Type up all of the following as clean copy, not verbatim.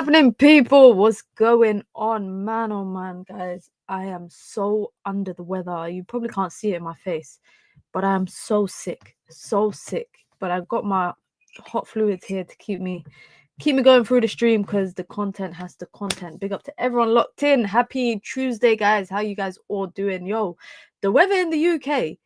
happening, people? What's going on? Man, oh man, guys. I am so under the weather. You probably can't see it in my face, but I am so sick. So sick. But I've got my hot fluids here to keep me going through the stream because the content has the content. Big up to everyone locked in. Happy Tuesday, guys. How you guys all doing? Yo, the weather in the UK,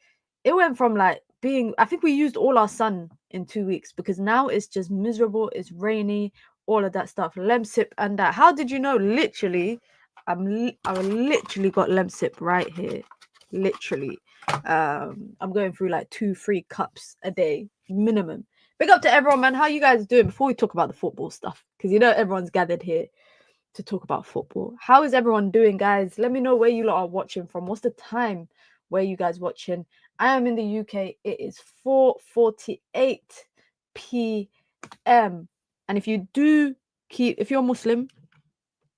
it went from like being, I think we used all our sun in 2 weeks because now it's just miserable. It's rainy, all of that stuff. Lemsip and that. How did you know? Literally, I literally got Lemsip right here. Literally. I'm going through like 2-3 cups a day minimum. Big up to everyone, man. How you guys doing? Before we talk about the football stuff, because you know everyone's gathered here to talk about football. How is everyone doing, guys? Let me know where you lot are watching from. What's the time where you guys watching? I am in the UK. It is 4:48 p.m. And if you're Muslim,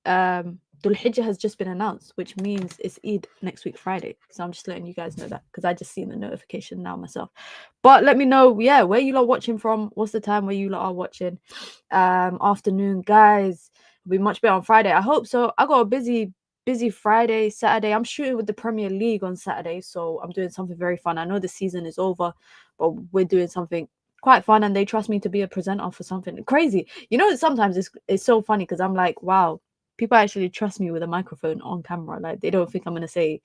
Dhul Hijjah has just been announced, which means it's Eid next week, Friday. So I'm just letting you guys know that because I just seen the notification now myself. But let me know, yeah, where you lot watching from. What's the time where you lot are watching? Afternoon, guys. It'll be much better on Friday. I hope so. I got a busy Friday, Saturday. I'm shooting with the Premier League on Saturday, so I'm doing something very fun. I know the season is over, but we're doing something quite fun, and they trust me to be a presenter for something crazy. You know, sometimes it's so funny because I'm like, wow, people actually trust me with a microphone on camera. Like, they don't think I'm going to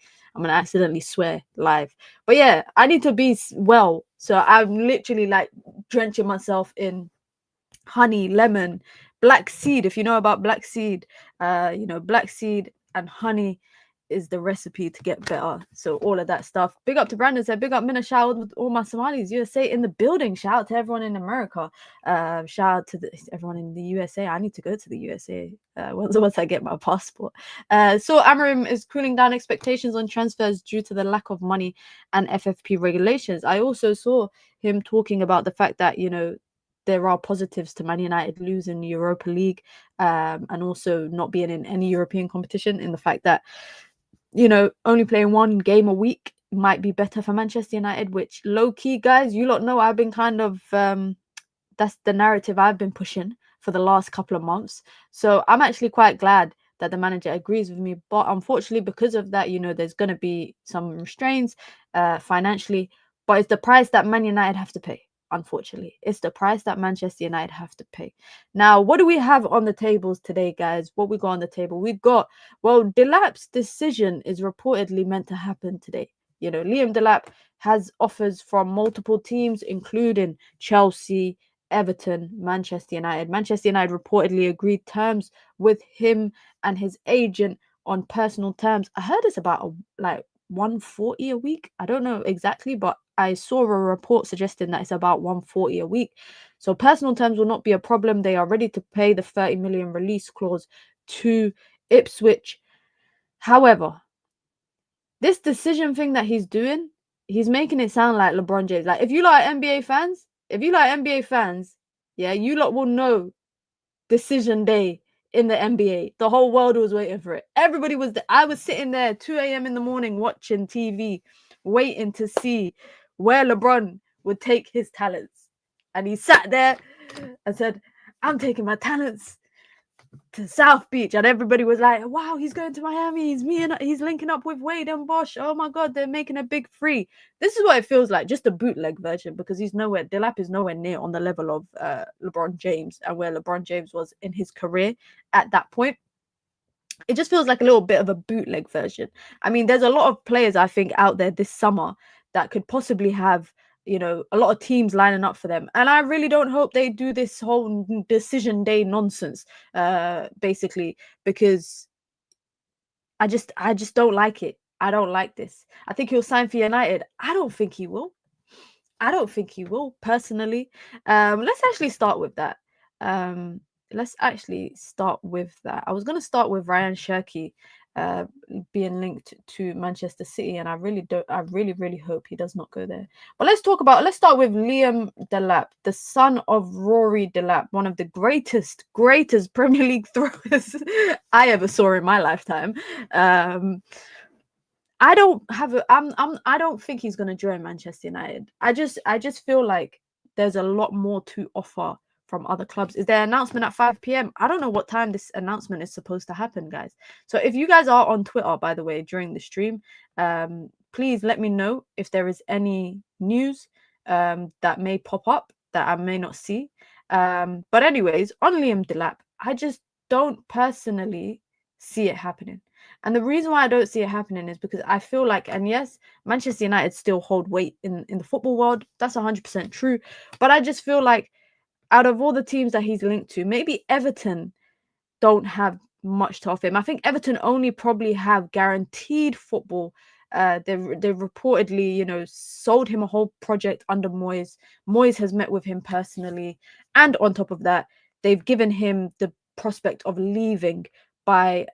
accidentally swear live. But yeah, I need to be well. So I'm literally like drenching myself in honey, lemon, black seed. If you know about black seed, black seed and honey is the recipe to get better. So all of that stuff. Big up to Brandon said, big up Mina, shout out with all my Somalis, USA in the building. Shout out to everyone in America. Shout out to everyone in the USA. I need to go to the USA once I get my passport. So Amorim is cooling down expectations on transfers due to the lack of money and FFP regulations. I also saw him talking about the fact that, you know, there are positives to Man United losing the Europa League and also not being in any European competition, in the fact that, you know, only playing one game a week might be better for Manchester United, which low-key, guys, you lot know I've been kind of, that's the narrative I've been pushing for the last couple of months. So I'm actually quite glad that the manager agrees with me. But unfortunately, because of that, you know, there's going to be some restraints financially. But it's the price that Man United have to pay. Unfortunately, it's the price that Manchester United have to pay. Now, what do we have on the tables today, guys? What we got on the table? We've got, well, Delap's decision is reportedly meant to happen today. You know, Liam Delap has offers from multiple teams, including Chelsea, Everton, Manchester United. Manchester United reportedly agreed terms with him and his agent on personal terms. I heard it's about like 140 a week. I don't know exactly, but I saw a report suggesting that it's about 140 a week. So personal terms will not be a problem. They are ready to pay the 30 million release clause to Ipswich. However, this decision thing that he's doing, he's making it sound like LeBron James. Like, if you like NBA fans, yeah, you lot will know decision day in the NBA. The whole world was waiting for it. Everybody was there. I was sitting there 2 a.m. in the morning watching TV, waiting to see where LeBron would take his talents. And he sat there and said, I'm taking my talents to South Beach. And everybody was like, wow, he's going to Miami. He's linking up with Wade and Bosch. Oh my God, they're making a big free. This is what it feels like, just a bootleg version, because Delap is nowhere near on the level of LeBron James and where LeBron James was in his career at that point. It just feels like a little bit of a bootleg version. I mean, there's a lot of players, I think, out there this summer that could possibly have, you know, a lot of teams lining up for them. And I really don't hope they do this whole decision day nonsense, basically, because I just don't like it. I don't like this. I think he'll sign for United. I don't think he will. Personally. Let's actually start with that. I was going to start with Ryan Cherki being linked to Manchester City, and I really hope he does not go there. But let's start with Liam Delap, the son of Rory Delap, one of the greatest Premier League throwers I ever saw in my lifetime. I don't think he's going to join Manchester United. I just feel like there's a lot more to offer from other clubs. Is there an announcement at 5 p.m.? I don't know what time this announcement is supposed to happen, guys. So if you guys are on Twitter, by the way, during the stream, please let me know if there is any news that may pop up that I may not see. But anyways, on Liam Delap, I just don't personally see it happening. And the reason why I don't see it happening is because I feel like, and yes, Manchester United still hold weight in the football world. That's 100% true. But I just feel like out of all the teams that he's linked to, maybe Everton don't have much to offer him. I think Everton only probably have guaranteed football. They've reportedly, sold him a whole project under Moyes. Moyes has met with him personally. And on top of that, they've given him the prospect of leaving by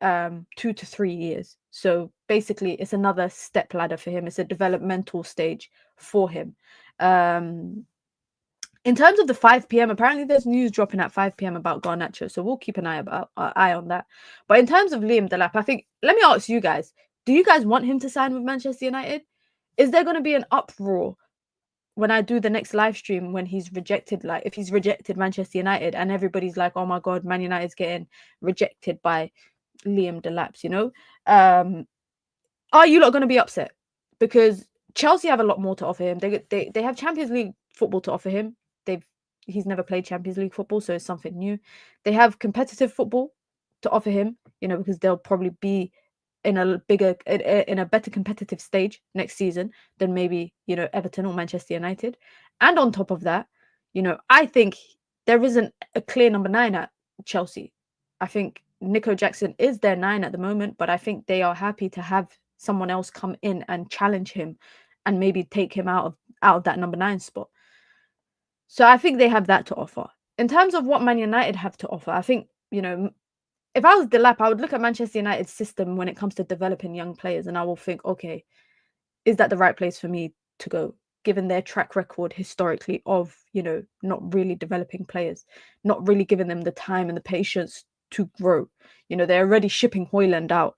2 to 3 years. So basically, it's another step ladder for him. It's a developmental stage for him. In terms of the 5 p.m., apparently there's news dropping at 5 p.m. about Garnacho, so we'll keep an eye on that. But in terms of Liam Delap, I think, let me ask you guys, do you guys want him to sign with Manchester United? Is there going to be an uproar when I do the next live stream when he's rejected, like if he's rejected Manchester United and everybody's like, oh my God, Man United's getting rejected by Liam Delap, are you lot going to be upset? Because Chelsea have a lot more to offer him. They have Champions League football to offer him. He's never played Champions League football, so it's something new. They have competitive football to offer him, because they'll probably be in a better competitive stage next season than maybe, Everton or Manchester United. And on top of that, I think there isn't a clear number 9 at Chelsea. I think Nico Jackson is their 9 at the moment, but I think they are happy to have someone else come in and challenge him and maybe take him out of that number 9 spot. So I think they have that to offer. In terms of what Man United have to offer, I think, if I was Delap, I would look at Manchester United's system when it comes to developing young players, and I will think, okay, is that the right place for me to go, given their track record historically of, not really developing players, not really giving them the time and the patience to grow. They're already shipping Hojlund out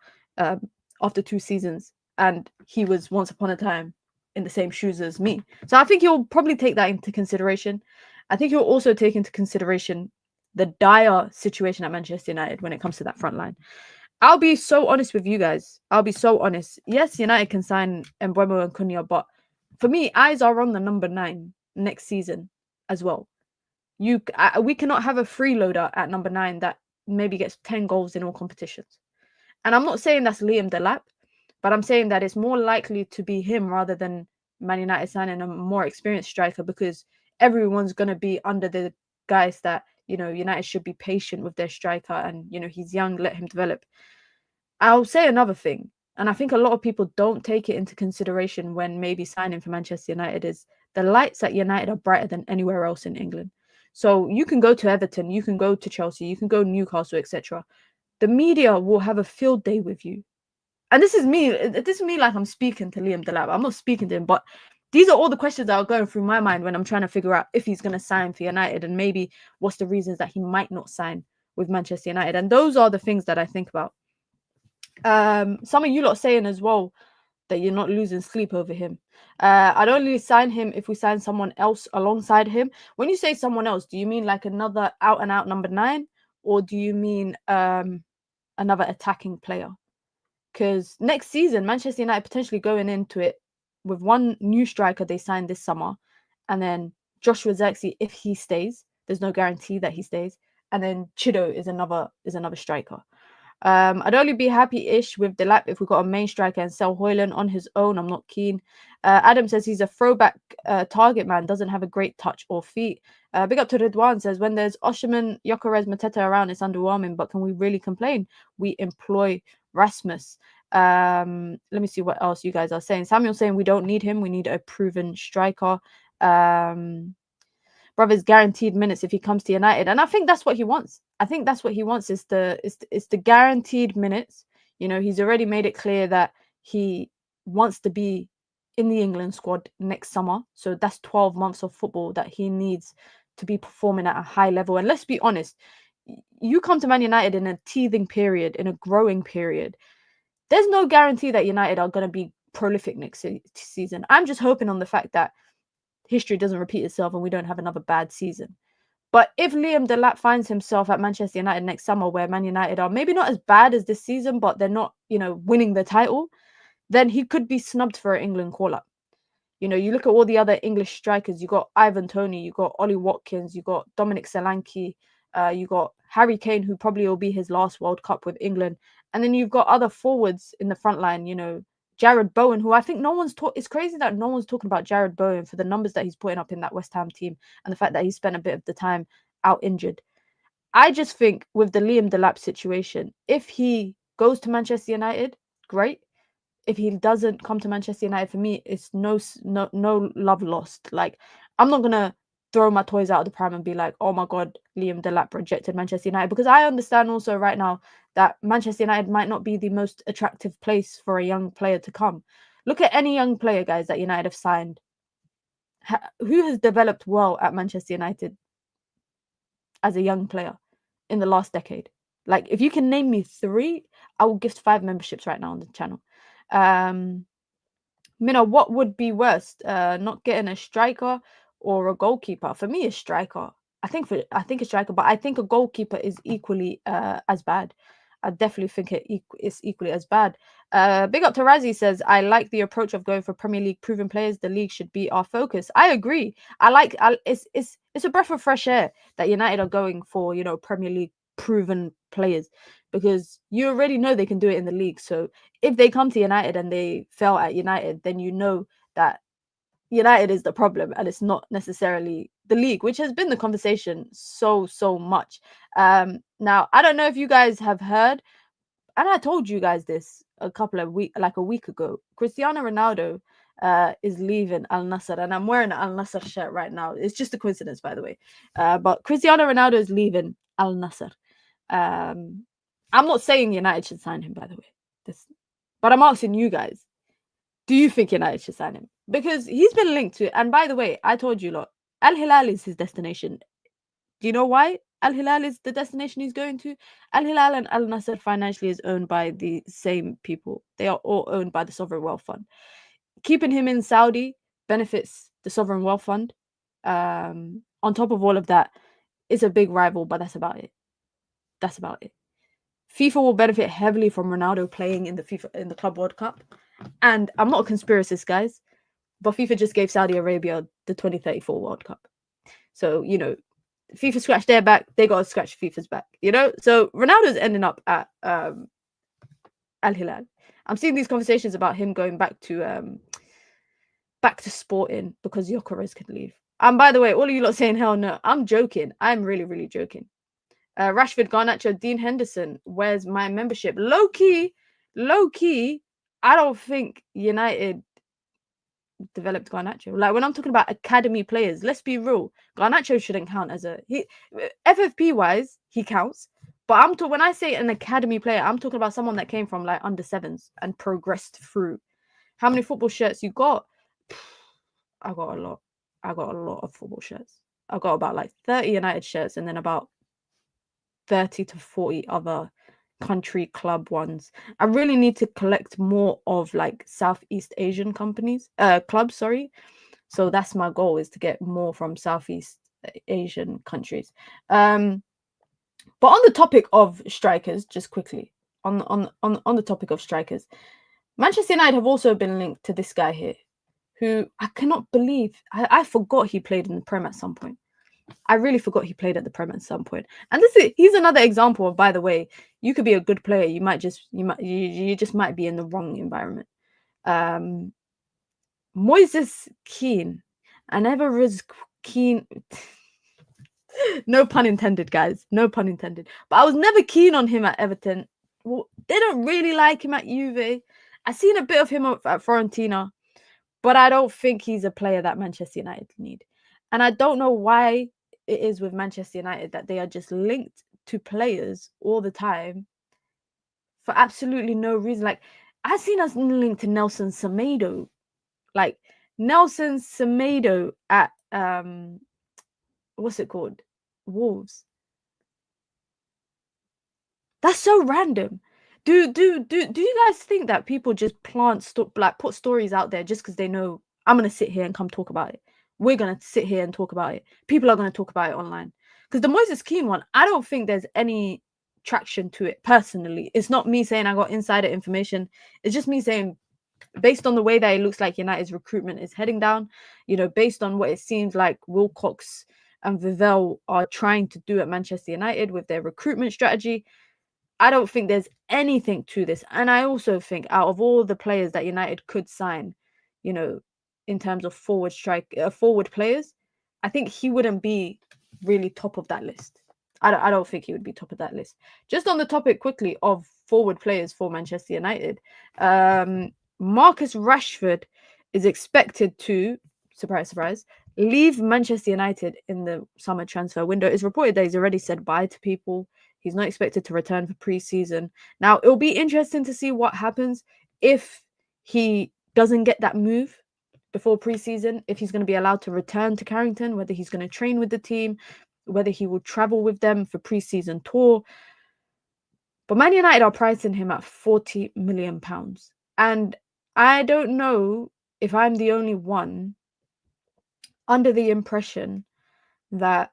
after 2 seasons, and he was once upon a time in the same shoes as me. So I think you'll probably take that into consideration. I think you'll also take into consideration the dire situation at Manchester United when it comes to that front line. I'll be so honest with you guys. I'll be so honest. Yes, United can sign Mbeumo and Cunha, but for me, eyes are on the number 9 next season as well. We cannot have a freeloader at number 9 that maybe gets 10 goals in all competitions. And I'm not saying that's Liam Delap, but I'm saying that it's more likely to be him rather than Man United signing a more experienced striker, because everyone's going to be under the guys that, United should be patient with their striker and, he's young, let him develop. I'll say another thing, and I think a lot of people don't take it into consideration when maybe signing for Manchester United, is the lights at United are brighter than anywhere else in England. So you can go to Everton, you can go to Chelsea, you can go Newcastle, etc. The media will have a field day with you. And this is me like I'm speaking to Liam Delap. I'm not speaking to him, but these are all the questions that are going through my mind when I'm trying to figure out if he's going to sign for United, and maybe what's the reasons that he might not sign with Manchester United. And those are the things that I think about. Some of you lot saying as well that you're not losing sleep over him. I'd only sign him if we sign someone else alongside him. When you say someone else, do you mean like another out-and-out number 9? Or do you mean another attacking player? Because next season, Manchester United potentially going into it with one new striker they signed this summer, and then Joshua Zirkzee, if he stays, there's no guarantee that he stays, and then Chido is another striker. I'd only be happy-ish with Delap if we got a main striker and sell Hojlund on his own. I'm not keen. Adam says he's a throwback target man, doesn't have a great touch or feet. Big up to Ridwan, says when there's Osimhen, Gyökeres, Mateta around, it's underwhelming, but can we really complain? We employ Rasmus. Let me see what else you guys are saying. Samuel saying we don't need him. We need a proven striker. Brother's guaranteed minutes if he comes to United, and I think that's what he wants. I think that's what he wants is the guaranteed minutes. He's already made it clear that he wants to be in the England squad next summer. So that's 12 months of football that he needs to be performing at a high level. And let's be honest, you come to Man United in a teething period, in a growing period. There's no guarantee that United are going to be prolific next season. I'm just hoping on the fact that history doesn't repeat itself and we don't have another bad season. But if Liam Delap finds himself at Manchester United next summer, where Man United are maybe not as bad as this season, but they're not, winning the title, then he could be snubbed for an England call-up. You look at all the other English strikers. You got Ivan Toney, you got Ollie Watkins, you got Dominic Solanke, you got Harry Kane, who probably will be his last World Cup with England, and then you've got other forwards in the front line. Jared Bowen, who I think no one's It's crazy that no one's talking about Jared Bowen for the numbers that he's putting up in that West Ham team and the fact that he spent a bit of the time out injured. I just think with the Liam Delap situation, if he goes to Manchester United, great. If he doesn't come to Manchester United, for me, it's no love lost. Like, I'm not gonna throw my toys out of the pram and be like, oh my god, Liam Delap rejected Manchester United, because I understand also right now that Manchester United might not be the most attractive place for a young player to come. Look at any young player, guys, that United have signed. Who has developed well at Manchester United as a young player in the last decade? Like, if you can name me 3, I will gift 5 memberships right now on the channel. What would be worst? Not getting a striker or a goalkeeper? For me, a striker. I think a striker, but I think a goalkeeper is equally as bad. I definitely think it's equally as bad. Big up to Razzie says, I like the approach of going for Premier League proven players. The league should be our focus. I agree. It's a breath of fresh air that United are going for, Premier League proven players, because you already know they can do it in the league. So if they come to United and they fail at United, then you know that United is the problem and it's not necessarily the league, which has been the conversation so much. Now, I don't know if you guys have heard, and I told you guys this a week ago, Cristiano Ronaldo is leaving Al Nassr, and I'm wearing an Al Nassr shirt right now. It's just a coincidence, by the way. But Cristiano Ronaldo is leaving Al Nassr. I'm not saying United should sign him, by the way. But I'm asking you guys, do you think United should sign him? Because he's been linked to, and by the way, I told you lot, Al Hilal is his destination. Do you know why Al Hilal is the destination he's going to? Al Hilal and Al Nassr financially is owned by the same people. They are all owned by the Sovereign Wealth Fund. Keeping him in Saudi benefits the Sovereign Wealth Fund. On top of all of that, it's a big rival, but that's about it. That's about it. FIFA will benefit heavily from Ronaldo playing in the Club World Cup. And I'm not a conspiracist, guys, but FIFA just gave Saudi Arabia the 2034 World Cup. So, FIFA scratched their back, they got to scratch FIFA's back, So Ronaldo's ending up at Al Hilal. I'm seeing these conversations about him going back to Sporting because Gyökeres could leave. And by the way, all of you lot saying hell no, I'm joking. I'm really, really joking. Rashford, Garnacho, Dean Henderson, where's my membership? Low key, I don't think United developed Garnacho. Like, when I'm talking about academy players, let's be real, Garnacho shouldn't count as FFP wise, he counts. But when I say an academy player, I'm talking about someone that came from like under 7s and progressed through. How many football shirts you got? I got a lot. I got a lot of football shirts. I got about like 30 United shirts and then about 30 to 40 other country club ones. I really need to collect more of like Southeast Asian clubs, sorry. So that's my goal, is to get more from Southeast Asian countries. But on the topic of strikers, just quickly, on the topic of strikers, Manchester United have also been linked to this guy here, who I cannot believe. I forgot he played in the Prem at some point. I really forgot he played at the Prem at some point. And he's another example of, by the way, you could be a good player. You just might be in the wrong environment. Moises Kean. I never was keen. No pun intended, guys. No pun intended. But I was never keen on him at Everton. Well, they don't really like him at Juve. I've seen a bit of him at Fiorentina, but I don't think he's a player that Manchester United need. And I don't know why it is with Manchester United that they are just linked to players all the time for absolutely no reason. Like, I've seen us linked to Nelson Semedo. Like, Nelson Semedo at what's it called? Wolves. That's so random. Do you guys think that people just put stories out there just because they know I'm gonna sit here and come talk about it? We're gonna sit here and talk about it. People are gonna talk about it online. because the Moises Kean one, I don't think there's any traction to it personally. It's not me saying I got insider information. It's just me saying, based on the way that it looks like United's recruitment is heading down, based on what it seems like Wilcox and Vivell are trying to do at Manchester United with their recruitment strategy, I don't think there's anything to this. And I also think out of all the players that United could sign, in terms of forward players, I think he wouldn't be really top of that list. I don't think he would be top of that list. Just on the topic quickly of forward players for Manchester United, Marcus Rashford is expected to, surprise, surprise, leave Manchester United in the summer transfer window. It's reported that he's already said bye to people. He's not expected to return for pre-season. Now, it'll be interesting to see what happens if he doesn't get that move before pre-season, if he's going to be allowed to return to Carrington, whether he's going to train with the team, whether he will travel with them for pre-season tour. But Man United are pricing him at £40 million. And I don't know if I'm the only one under the impression that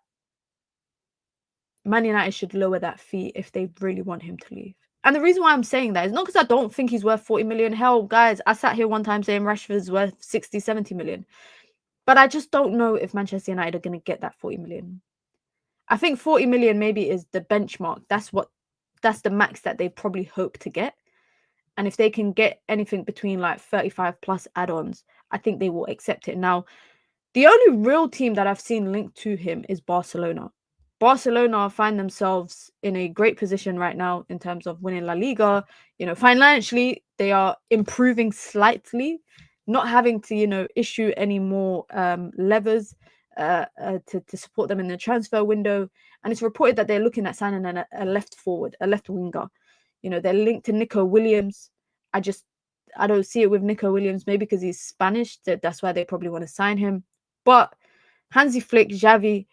Man United should lower that fee if they really want him to leave. And the reason why I'm saying that is not because I don't think he's worth 40 million. Hell, guys, I sat here one time saying Rashford's worth 60, 70 million. But I just don't know if Manchester United are going to get that 40 million. I think 40 million maybe is the benchmark. That's the max that they probably hope to get. And if they can get anything between like 35 plus add-ons, I think they will accept it. Now, the only real team that I've seen linked to him is Barcelona. Barcelona find themselves in a great position right now in terms of winning La Liga. Financially, they are improving slightly, not having to, issue any more levers to support them in the transfer window. And it's reported that they're looking at signing a left forward, a left winger. They're linked to Nico Williams. I don't see it with Nico Williams, maybe because he's Spanish. That's why they probably want to sign him. But Hansi Flick, Xavi,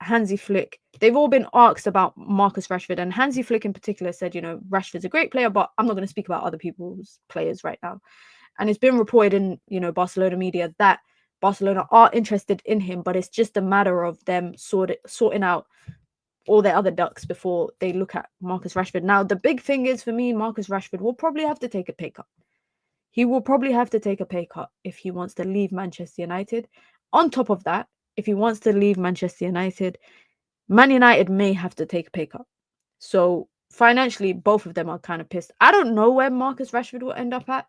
Hansi Flick, they've all been asked about Marcus Rashford, and Hansi Flick in particular said, Rashford's a great player, but I'm not going to speak about other people's players right now. And it's been reported in, Barcelona media that Barcelona are interested in him, but it's just a matter of them sorting out all their other ducks before they look at Marcus Rashford. Now, the big thing is for me, Marcus Rashford will probably have to take a pay cut. He will probably have to take a pay cut if he wants to leave Manchester United. On top of that, if he wants to leave Manchester United, Man United may have to take a pay cut. So financially, both of them are kind of pissed. I don't know where Marcus Rashford will end up at.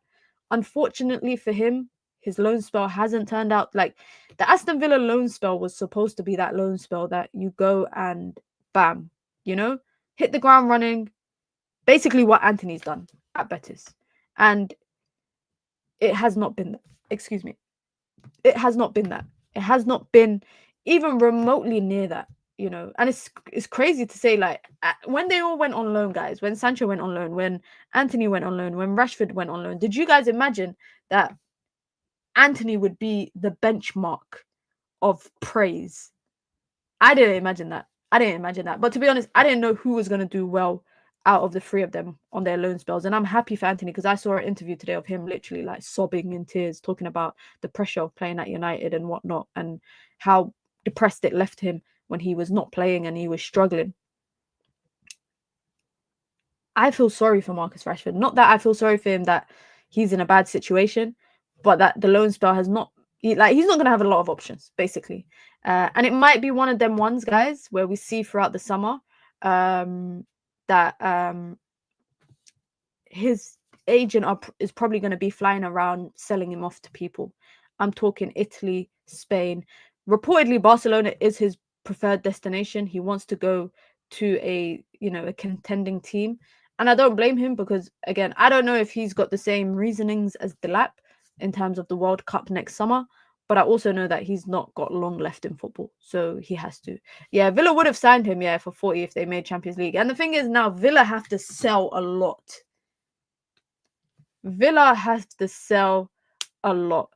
Unfortunately for him, his loan spell hasn't turned out like the Aston Villa loan spell was supposed to be that loan spell that you go and bam, hit the ground running. Basically what Anthony's done at Betis. And it has not been that. Excuse me. It has not been that. It has not been even remotely near that, And it's crazy to say, like, when they all went on loan, guys, when Sancho went on loan, when Anthony went on loan, when Rashford went on loan, did you guys imagine that Anthony would be the benchmark of praise? I didn't imagine that. But to be honest, I didn't know who was going to do well out of the three of them on their loan spells. And I'm happy for Anthony because I saw an interview today of him literally like sobbing in tears, talking about the pressure of playing at United and whatnot and how depressed it left him when he was not playing and he was struggling. I feel sorry for Marcus Rashford. Not that I feel sorry for him that he's in a bad situation, but that the loan spell has not, he's not going to have a lot of options, basically. And it might be one of them ones, guys, where we see throughout the summer that his agent is probably going to be flying around selling him off to people. I'm talking Italy, Spain. Reportedly, Barcelona is his preferred destination. He wants to go to a contending team. And I don't blame him because, again, I don't know if he's got the same reasonings as Delap in terms of the World Cup next summer. But I also know that he's not got long left in football. So he has to. Yeah, Villa would have signed him, for 40 if they made Champions League. And the thing is now, Villa have to sell a lot. Villa has to sell a lot.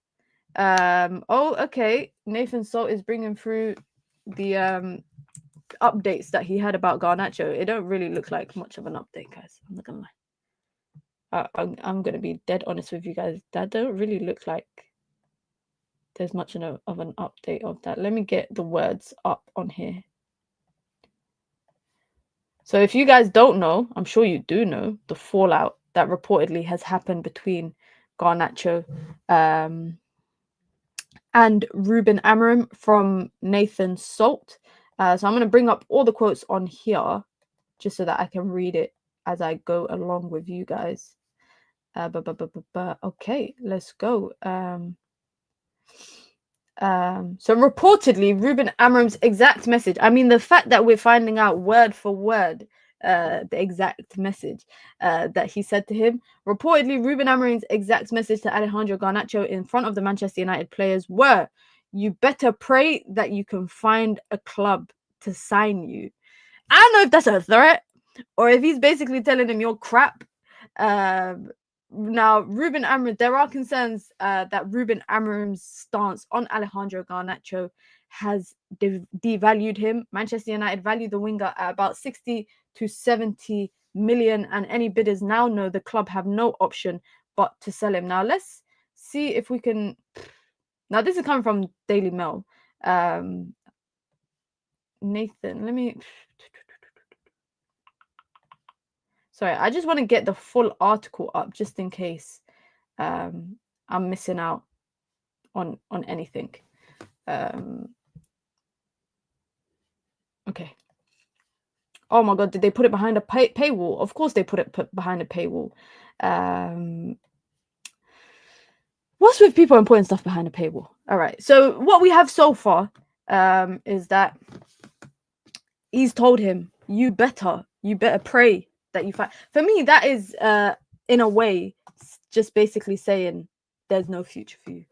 Okay. Nathan Salt is bringing through the updates that he had about Garnacho. It don't really look like much of an update, guys. I'm not gonna lie. I'm gonna be dead honest with you guys. That don't really look like there's much of an update of that. Let me get the words up on here. So if you guys don't know, I'm sure you do know the fallout that reportedly has happened between Garnacho and Ruben Amorim from Nathan Salt. So I'm going to bring up all the quotes on here just so that I can read it as I go along with you guys. Okay, let's go. So reportedly, Ruben Amorim's exact message. I mean, the fact that we're finding out word for word the exact message that he said to him. Reportedly, Ruben Amorim's exact message to Alejandro Garnacho in front of the Manchester United players were, "You better pray that you can find a club to sign you." I don't know if that's a threat or if he's basically telling him you're crap. Now, Ruben Amorim, there are concerns that Ruben Amorim's stance on Alejandro Garnacho has devalued him. Manchester United value the winger at about 60 to 70 million, and any bidders now know the club have no option but to sell him. Now, let's see if we can... Now, this is coming from Daily Mail. Nathan, let me... Sorry, I just want to get the full article up just in case I'm missing out on anything. Okay. Oh my God, did they put it behind a paywall? Of course they put it behind a paywall. What's with people and putting stuff behind a paywall? All right. So what we have so far is that he's told him, you better pray that you find... For me, that is in a way just basically saying there's no future for you.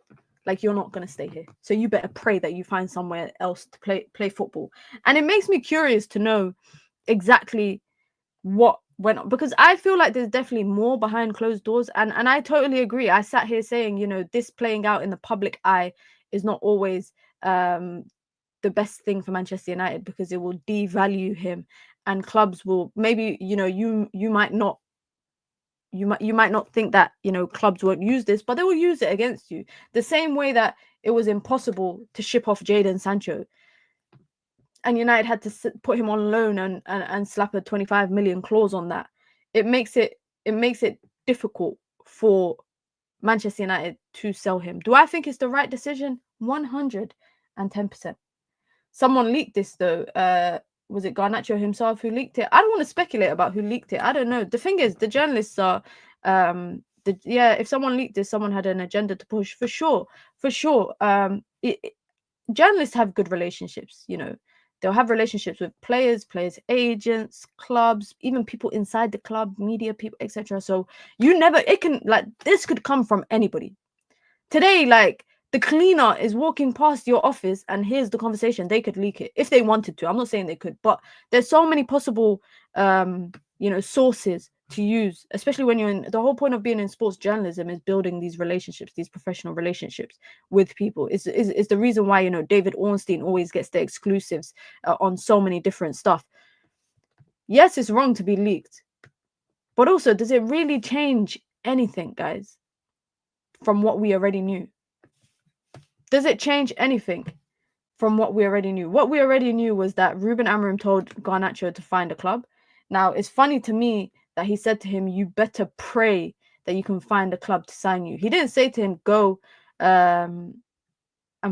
Like, you're not going to stay here. So you better pray that you find somewhere else to play football. And it makes me curious to know exactly what went on, because I feel like there's definitely more behind closed doors. And I totally agree. I sat here saying, you know, this playing out in the public eye is not always the best thing for Manchester United, because it will devalue him, and clubs will maybe, you know, you might not think that, you know, clubs won't use this, but they will use it against you. The same way that it was impossible to ship off Jadon Sancho, and United had to put him on loan and slap a 25 million clause on that. It makes it difficult for Manchester United to sell him. Do I think it's the right decision? 110%. Someone leaked this though. Was it Garnacho himself who leaked it? I don't want to speculate about who leaked it. I don't know. The thing is, the journalists are if someone leaked this, someone had an agenda to push, for sure. Journalists have good relationships, you know. They'll have relationships with players, agents, clubs, even people inside the club, media people, etc. So this could come from anybody. Today, like, the cleaner is walking past your office and here's the conversation. They could leak it if they wanted to. I'm not saying they could, but there's so many possible, sources to use, especially when you're in... The whole point of being in sports journalism is building these relationships, these professional relationships with people. Is the reason why, you know, David Ornstein always gets the exclusives on so many different stuff. Yes, it's wrong to be leaked, but also, does it really change anything, guys, from what we already knew? Does it change anything from what we already knew? What we already knew was that Ruben Amorim told Garnacho to find a club. Now, it's funny to me that he said to him, you better pray that you can find a club to sign you. He didn't say to him, go and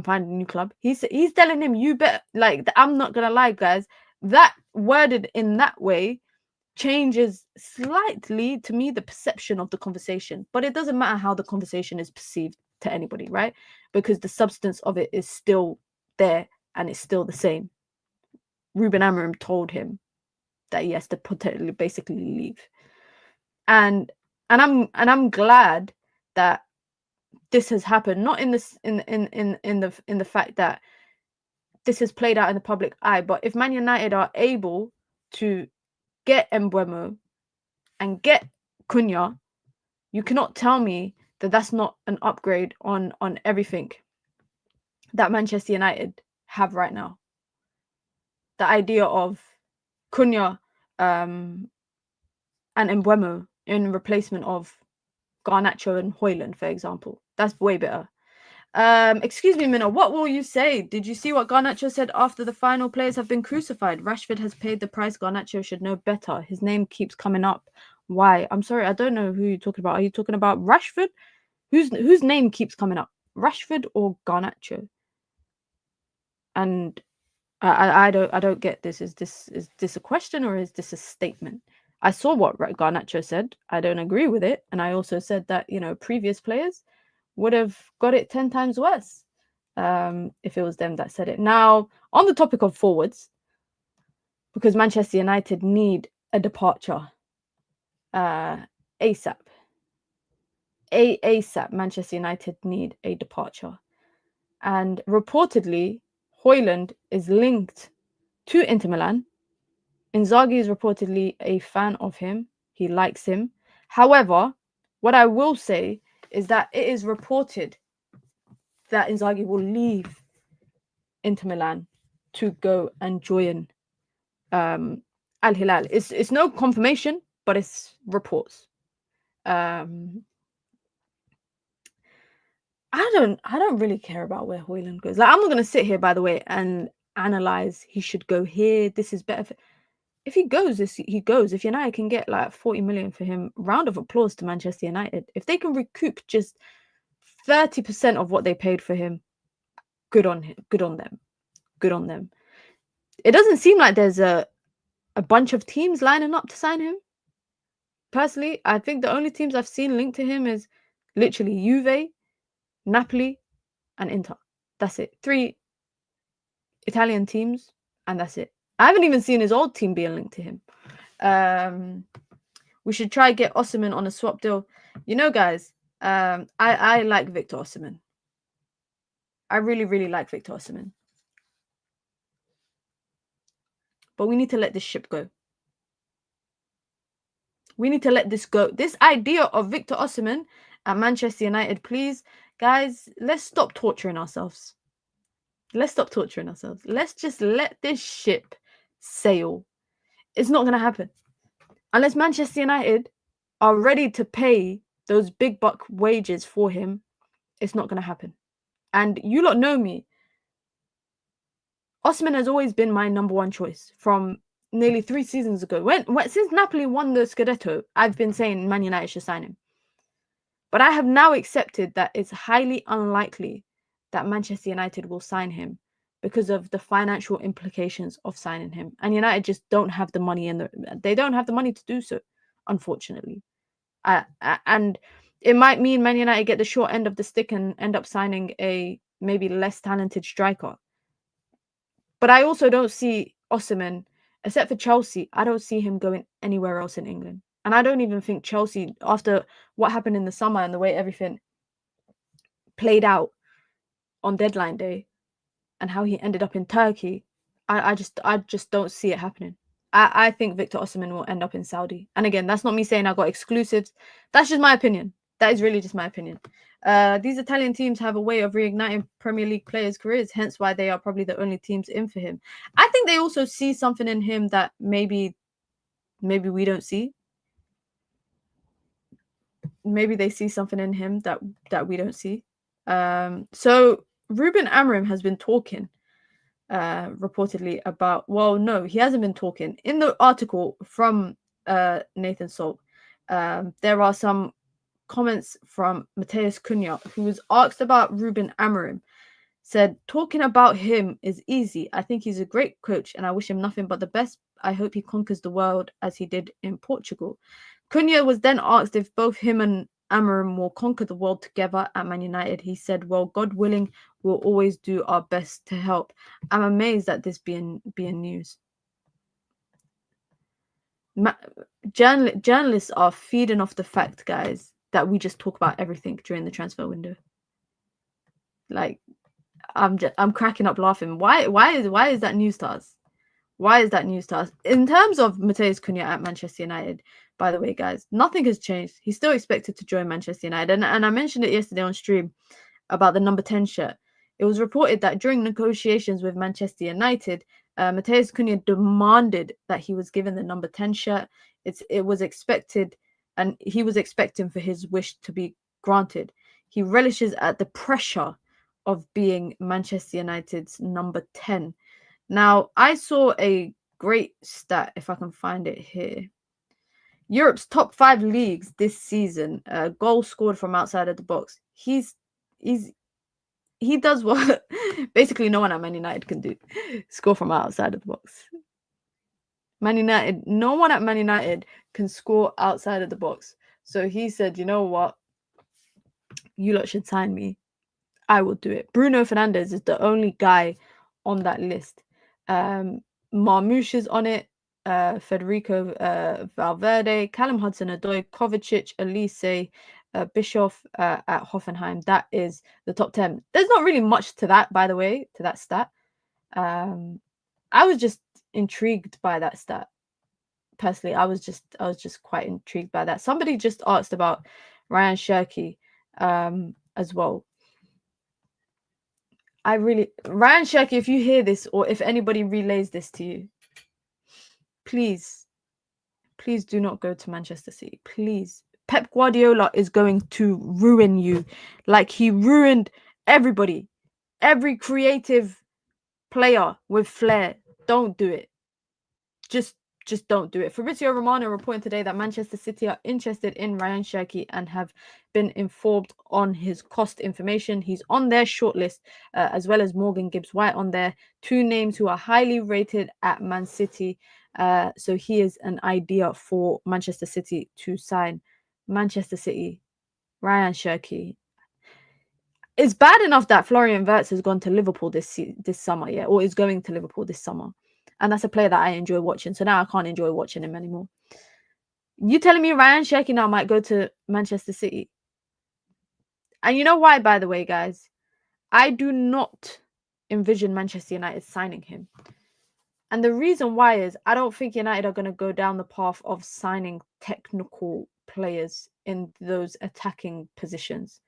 find a new club. He's telling him, you bet. Like, I'm not going to lie, guys. That worded in that way changes slightly, to me, the perception of the conversation. But it doesn't matter how the conversation is perceived to anybody, right? Because the substance of it is still there and it's still the same. Ruben Amorim told him that he has to potentially basically leave. And I'm glad that this has happened, not in this in the fact that this has played out in the public eye, but if Man United are able to get Mbeumo and get Cunha, you cannot tell me that that's not an upgrade on everything that Manchester United have right now. The idea of Cunha and Mbeumo in replacement of Garnacho and Hojlund, for example, that's way better. Excuse me, Minna, what will you say? Did you see what Garnacho said after the final players have been crucified? Rashford has paid the price. Garnacho should know better. His name keeps coming up. Why? I'm sorry, I don't know who you're talking about. Are you talking about Rashford? Whose name keeps coming up? Rashford or Garnacho? And I don't get this. Is this a question or is this a statement? I saw what Garnacho said. I don't agree with it, and I also said that previous players would have got it 10 times worse if it was them that said it. Now, on the topic of forwards, because Manchester United need a departure ASAP. ASAP, Manchester United need a departure. And reportedly, Hojlund is linked to Inter Milan. Inzaghi is reportedly a fan of him. He likes him. However, what I will say is that it is reported that Inzaghi will leave Inter Milan to go and join Al Hilal. It's no confirmation, but it's reports. I don't really care about where Hojlund goes. Like, I'm not gonna sit here, by the way, and analyze he should go here. This is better. If he goes, he goes. If United can get like 40 million for him, round of applause to Manchester United. If they can recoup just 30% of what they paid for him, good on him. Good on them. Good on them. It doesn't seem like there's a bunch of teams lining up to sign him. Personally, I think the only teams I've seen linked to him is literally Juve, Napoli, and Inter. That's it. 3 Italian teams, and that's it. I haven't even seen his old team being linked to him. We should try get Osimhen on a swap deal. Guys, I like Victor Osimhen. I really, really like Victor Osimhen. But we need to let this ship go. We need to let this go. This idea of Victor Osimhen at Manchester United, please, guys, let's stop torturing ourselves. Let's stop torturing ourselves. Let's just let this ship sail. It's not going to happen. Unless Manchester United are ready to pay those big buck wages for him, it's not going to happen. And you lot know me. Osimhen has always been my number one choice from nearly 3 seasons ago. Since Napoli won the Scudetto, I've been saying Man United should sign him. But I have now accepted that it's highly unlikely that Manchester United will sign him because of the financial implications of signing him. And United just don't have the money they don't have the money to do so, unfortunately. And it might mean Man United get the short end of the stick and end up signing a maybe less talented striker. But I also don't see Osimhen, except for Chelsea, I don't see him going anywhere else in England. And I don't even think Chelsea, after what happened in the summer and the way everything played out on deadline day and how he ended up in Turkey, I just don't see it happening. I think Victor Osimhen will end up in Saudi. And again, that's not me saying I got exclusives. That's just my opinion. That is really just my opinion. These Italian teams have a way of reigniting Premier League players' careers, hence why they are probably the only teams in for him. I think they also see something in him that maybe we don't see. Maybe they see something in him that we don't see. So Ruben Amorim has been talking reportedly about, well, no, he hasn't been talking. In the article from Nathan Salt, there are some comments from Matheus Cunha, who was asked about Ruben Amorim, said, talking about him is easy. I think he's a great coach and I wish him nothing but the best. I hope he conquers the world as he did in Portugal. Cunha was then asked if both him and Amorim will conquer the world together at Man United. He said, well, God willing, we'll always do our best to help. I'm amazed at this being news. Journalists are feeding off the fact, guys, that we just talk about everything during the transfer window. Like, I'm cracking up laughing. Why is that news to us? Why is that news to us? In terms of Matheus Cunha at Manchester United, by the way, guys, nothing has changed. He's still expected to join Manchester United. And I mentioned it yesterday on stream about the number 10 shirt. It was reported that during negotiations with Manchester United, Matheus Cunha demanded that he was given the number 10 shirt. It was expected, and he was expecting for his wish to be granted. He relishes at the pressure of being Manchester United's number 10. Now, I saw a great stat, if I can find it here. Europe's top 5 leagues this season, goals scored from outside of the box. He does what basically no one at Man United can do. Score from outside of the box. Man United, no one at Man United can score outside of the box. So he said, you know what? You lot should sign me. I will do it. Bruno Fernandes is the only guy on that list. Marmoush is on it. Federico Valverde, Callum Hudson-Odoi, Kovacic, Elise, Bischoff at Hoffenheim. That is the top 10. There's not really much to that, by the way, to that stat. I was just intrigued by that stat. Personally, I was just quite intrigued by that. Somebody just asked about Ryan Cherki as well. Ryan Cherki, if you hear this or if anybody relays this to you, please do not go to Manchester City. Please. Pep Guardiola is going to ruin you like he ruined everybody. Every creative player with flair. Don't do it. Just don't do it. Fabrizio Romano reporting today that Manchester City are interested in Ryan Cherki and have been informed on his cost information. He's on their shortlist, as well as Morgan Gibbs-White on there. 2 names who are highly rated at Man City. So he is an idea for Manchester City to sign. Manchester City, Ryan Cherki. It's bad enough that Florian Wirtz has gone to Liverpool this summer, yeah, or is going to Liverpool this summer. And that's a player that I enjoy watching. So now I can't enjoy watching him anymore. You telling me Ryan Cherki now might go to Manchester City? And you know why, by the way, guys? I do not envision Manchester United signing him. And the reason why is I don't think United are going to go down the path of signing technical players in those attacking positions.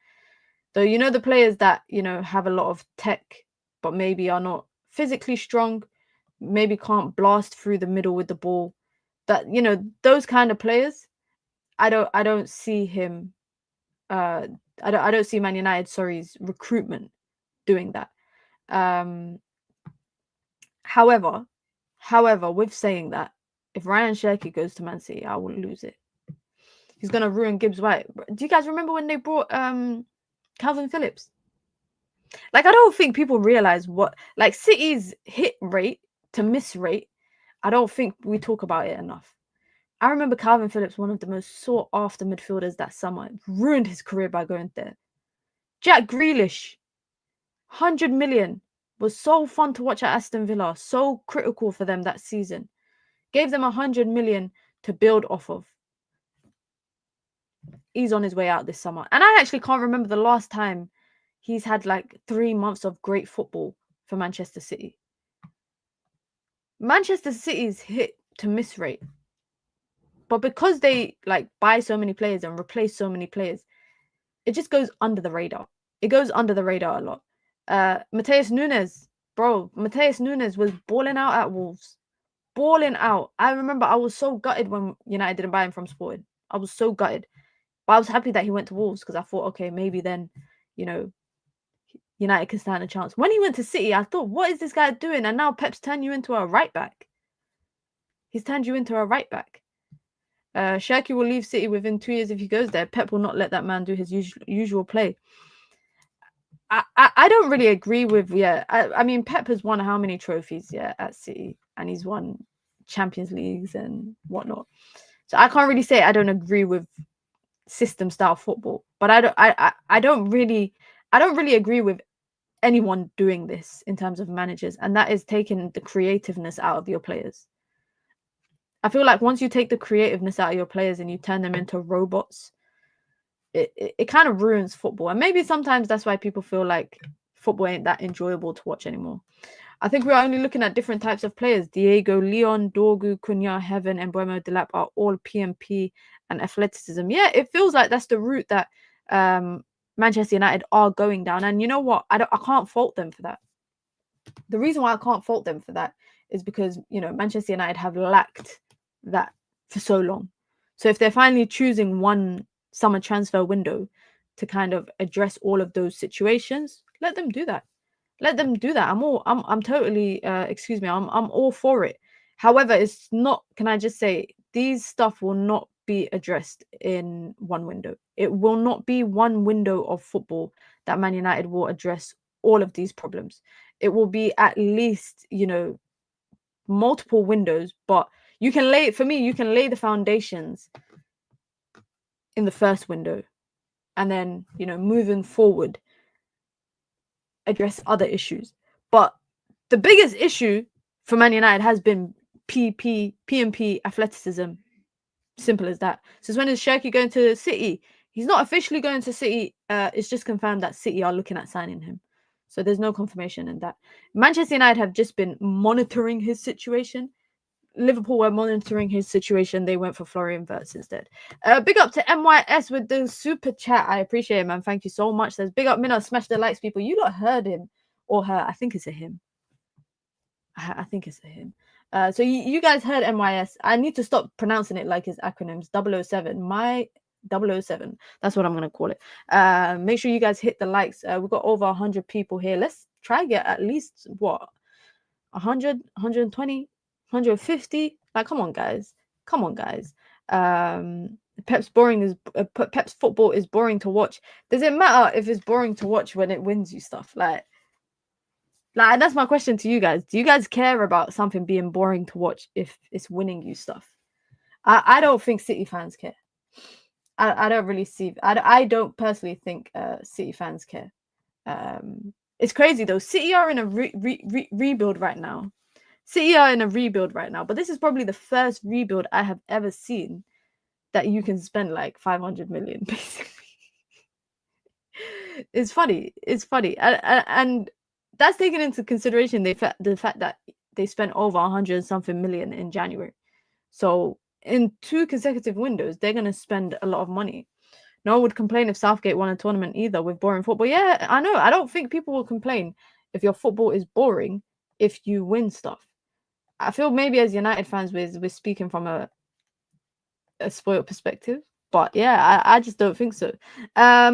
So, you know, the players that, you know, have a lot of tech, but maybe are not physically strong, maybe can't blast through the middle with the ball, that, you know, those kind of players, I don't see him, I don't see Man United, sorry's recruitment doing that. However, with saying that, if Ryan Cherki goes to Man City, I will lose it. He's going to ruin Gibbs-White. Do you guys remember when they brought Calvin Phillips? Like, I don't think people realize what, like, City's hit rate to miss rate, I don't think we talk about it enough. I remember Calvin Phillips, one of the most sought after midfielders that summer, ruined his career by going there. Jack Grealish, 100 million, was so fun to watch at Aston Villa, so critical for them that season. Gave them 100 million to build off of. He's on his way out this summer. And I actually can't remember the last time he's had like 3 months of great football for Manchester City. Manchester City's hit to miss rate. But because they like buy so many players and replace so many players, it just goes under the radar. It goes under the radar a lot. Matheus Nunes was balling out at Wolves. Balling out. I remember I was so gutted when United didn't buy him from Sporting. I was so gutted. But I was happy that he went to Wolves because I thought, okay, maybe then, you know, United can stand a chance. When he went to City, I thought, what is this guy doing? And now Pep's turned you into a right back. He's turned you into a right back. Cherki will leave City within 2 years if he goes there. Pep will not let that man do his usual play. I don't really agree with, I mean, Pep has won how many trophies, at City, and he's won Champions Leagues and whatnot. So I can't really say I don't agree with system style football, but I don't really agree with anyone doing this in terms of managers, and that is taking the creativeness out of your players. I feel like once you take the creativeness out of your players and you turn them into robots, it kind of ruins football. And maybe sometimes that's why people feel like football ain't that enjoyable to watch anymore. I think we're only looking at different types of players. Diego, Leon, Dorgu, Cunha, Heaven, and Mbeumo, Delap are all PMP and athleticism. Yeah, it feels like that's the route that Manchester United are going down. And you know what? I can't fault them for that. The reason why I can't fault them for that is because, you know, Manchester United have lacked that for so long. So if they're finally choosing one summer transfer window to kind of address all of those situations, Let them do that. Let them do that. I'm totally excuse me, I'm all for it. However, it's not, can I just say, these stuff will not be addressed in one window. It will not be one window of football that Man United will address all of these problems. It will be at least, multiple windows, but you can lay the foundations in the first window, and then, moving forward, address other issues. But the biggest issue for Man United has been PMP athleticism. Simple as that. Since when is Cherki going to City? He's not officially going to City. It's just confirmed that City are looking at signing him. So there's no confirmation in that. Manchester United have just been monitoring his situation. Liverpool were monitoring his situation. They went for Florian Wirtz instead. Big up to MYS with the super chat. I appreciate it, man. Thank you so much. Says big up Minna. Smash the likes, people. You lot heard him or her. I think it's a him. I think it's a him. So you guys heard MYS. I need to stop pronouncing it like his acronyms. 007. My 007. That's what I'm going to call it. Make sure you guys hit the likes. We've got over 100 people here. Let's try get at least, 100, 120, 150? Like, come on, guys. Come on, guys. Pep's football is boring to watch. Does it matter if it's boring to watch when it wins you stuff? Like that's my question to you guys. Do you guys care about something being boring to watch if it's winning you stuff? I don't think City fans care. I don't really see. I don't personally think City fans care. It's crazy though. City are in a rebuild right now. But this is probably the first rebuild I have ever seen that you can spend like 500 million, basically. It's funny. And that's taken into consideration the fact that they spent over 100 something million in January. So in 2 consecutive windows, they're going to spend a lot of money. No one would complain if Southgate won a tournament either with boring football. Yeah, I know. I don't think people will complain if your football is boring if you win stuff. I feel maybe as United fans, we're speaking from a spoiled perspective. But yeah, I just don't think so. How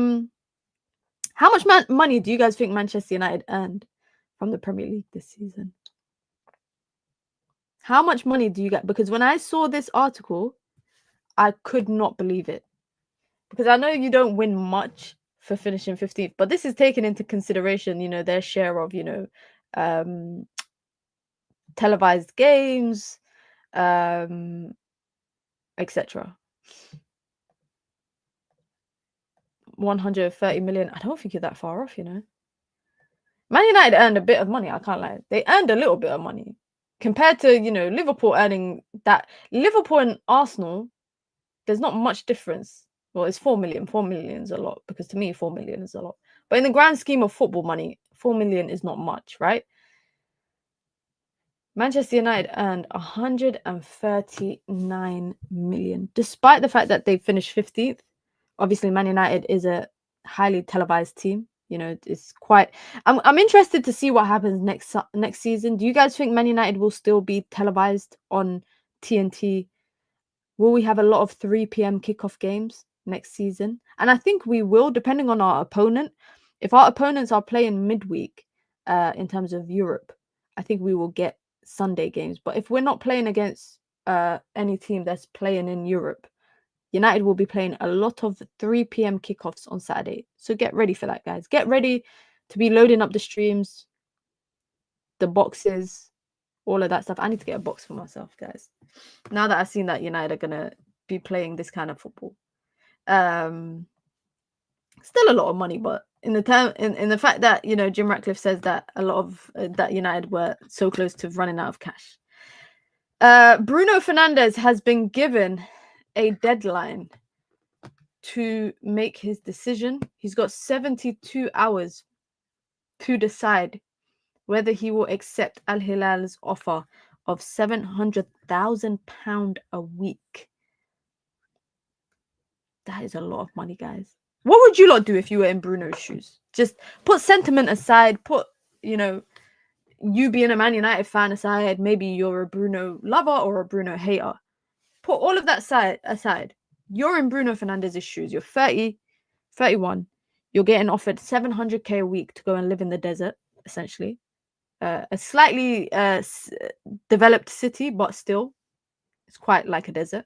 much money do you guys think Manchester United earned from the Premier League this season? How much money do you get? Because when I saw this article, I could not believe it. Because I know you don't win much for finishing 15th, but this is taken into consideration, their share of, televised games, etc. 130 million. I don't think you're that far off, Man United earned a bit of money. I can't lie. They earned a little bit of money compared to, Liverpool earning that. Liverpool and Arsenal, there's not much difference. Well, it's 4 million. 4 million is a lot because to me, 4 million is a lot. But in the grand scheme of football money, 4 million is not much, right? Manchester United earned 139 million, despite the fact that they finished 15th. Obviously, Man United is a highly televised team. It's quite. I'm interested to see what happens next season. Do you guys think Man United will still be televised on TNT? Will we have a lot of 3 p.m. kickoff games next season? And I think we will, depending on our opponent. If our opponents are playing midweek, in terms of Europe, I think we will get Sunday games. But if we're not playing against any team that's playing in Europe, United will be playing a lot of 3 p.m. kickoffs on Saturday. So get ready for that, guys. Get ready to be loading up the streams, the boxes, all of that stuff. I need to get a box for myself, guys. Now that I've seen that United are going to be playing this kind of football. Still a lot of money, but in the fact that, Jim Ratcliffe says that a lot of that United were so close to running out of cash. Bruno Fernandes has been given a deadline to make his decision. He's got 72 hours to decide whether he will accept Al Hilal's offer of £700,000 a week. That is a lot of money, guys. What would you lot do if you were in Bruno's shoes? Just put sentiment aside, put, you being a Man United fan aside, maybe you're a Bruno lover or a Bruno hater. Put all of that aside. You're in Bruno Fernandes' shoes. You're 30, 31. You're getting offered 700k a week to go and live in the desert, essentially. A slightly developed city, but still, it's quite like a desert.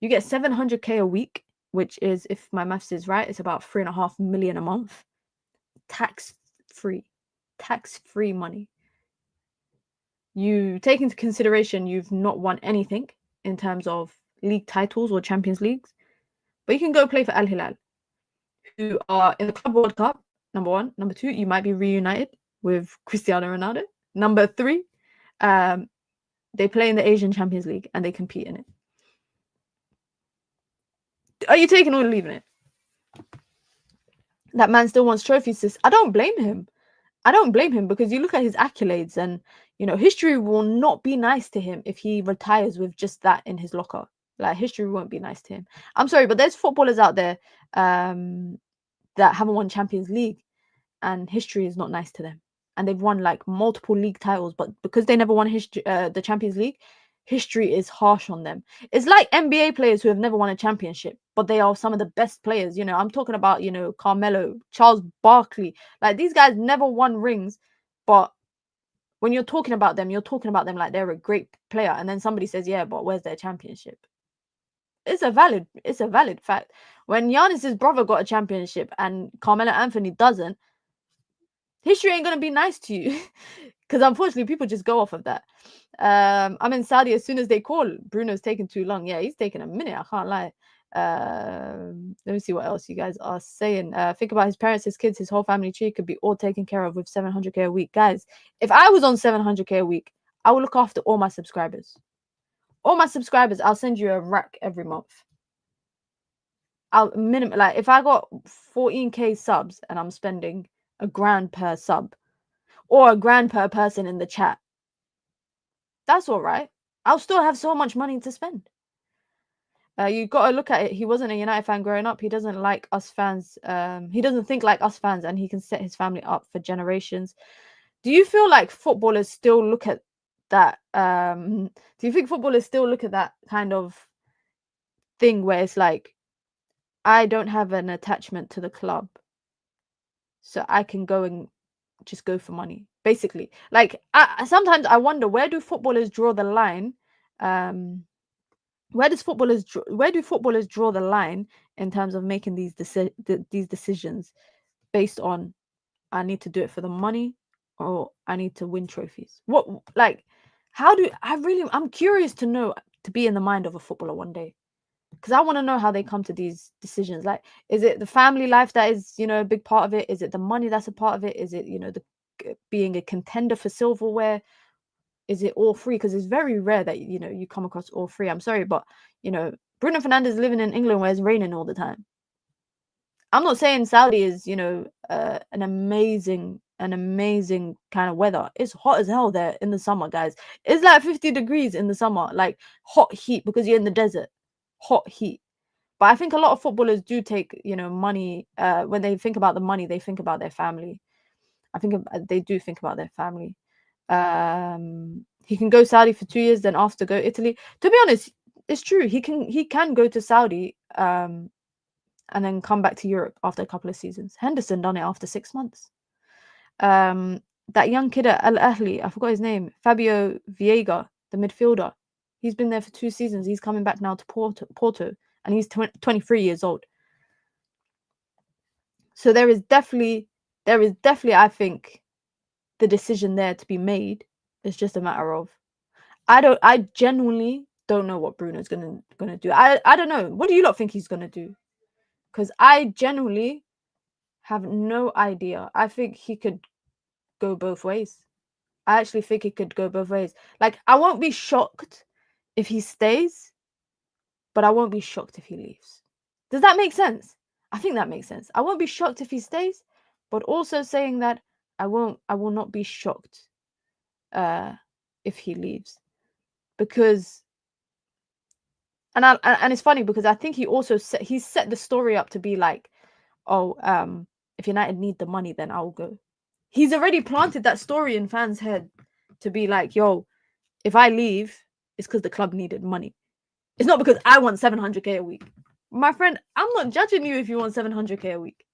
You get 700k a week, which is, if my maths is right, it's about 3.5 million a month. Tax-free money. You take into consideration you've not won anything in terms of league titles or Champions Leagues, but you can go play for Al Hilal, who are in the Club World Cup, number one. Number two, you might be reunited with Cristiano Ronaldo. Number three, they play in the Asian Champions League and they compete in it. Are you taking or leaving it? That man still wants trophies. I don't blame him. Because you look at his accolades and, you know, history will not be nice to him if he retires with just that in his locker. Like, history won't be nice to him. I'm sorry, but there's footballers out there that haven't won Champions League and history is not nice to them. And they've won like multiple league titles, but because they never won the Champions League, history is harsh on them. It's like NBA players who have never won a championship, but they are some of the best players. You know, I'm talking about, you know, Carmelo, Charles Barkley. Like, these guys never won rings, but when you're talking about them like they're a great player. And then somebody says, yeah, but where's their championship? It's a valid fact. When Giannis's brother got a championship and Carmelo Anthony doesn't, history ain't going to be nice to you. Because unfortunately, people just go off of that. I'm in Saudi as soon as they call. Bruno's taking too long. Yeah, he's taking a minute. I can't lie. Let me see what else you guys are saying. Think about his parents, his kids, his whole family tree could be all taken care of with 700k a week. Guys, if I was on 700k a week, I would look after all my subscribers. All my subscribers, I'll send you a rack every month. I'll minimum, like, if I got 14k subs and I'm spending $1,000 per sub or $1,000 per person in the chat, that's all right. I'll still have so much money to spend. You got to look at it. He wasn't a United fan growing up. He doesn't like us fans. He doesn't think like us fans, and he can set his family up for generations. Do you feel like footballers still look at that? Do you think footballers still look at that kind of thing where it's like, I don't have an attachment to the club, so I can go and just go for money, basically? Like, sometimes I wonder, where do footballers draw the line? Where do footballers draw the line in terms of making these decisions based on, I need to do it for the money or I need to win trophies? What, like, I'm curious to know, to be in the mind of a footballer one day, because I want to know how they come to these decisions. Like, is it the family life that is, you know, a big part of it? Is it the money that's a part of it? Is it, you know, the being a contender for silverware? Is it all free? Because it's very rare that, you know, you come across all free. I'm sorry, but, you know, Bruno Fernandes living in England where it's raining all the time. I'm not saying Saudi is, you know, an amazing kind of weather. It's hot as hell there in the summer, guys. It's like 50 degrees in the summer, like hot heat, because you're in the desert. Hot heat. But I think a lot of footballers do take, you know, money. When they think about the money, they think about their family. I think they do think about their family. He can go Saudi for 2 years, then after go Italy. To be honest, it's true. He can go to Saudi and then come back to Europe after a couple of seasons. Henderson done it after 6 months. That young kid at Al Ahly, I forgot his name, Fabio Vieira, the midfielder. He's been there for 2 seasons. He's coming back now to Porto, and he's 23 years old. So there is definitely, I think, the decision there to be made. It's just a matter of, I genuinely don't know what Bruno's gonna do. I don't know. What do you lot think he's gonna do? Because I genuinely have no idea. I think he could go both ways. I actually think he could go both ways. Like, I won't be shocked if he stays, but I won't be shocked if he leaves. Does that make sense? I think that makes sense. I won't be shocked if he stays, but also saying that I will not be shocked if he leaves, because and it's funny because I think he set the story up to be like, oh, if United need the money, then I'll go. He's already planted that story in fans' head to be like, yo, if I leave, it's because the club needed money. It's not because I want 700k a week. My friend, I'm not judging you if you want 700k a week.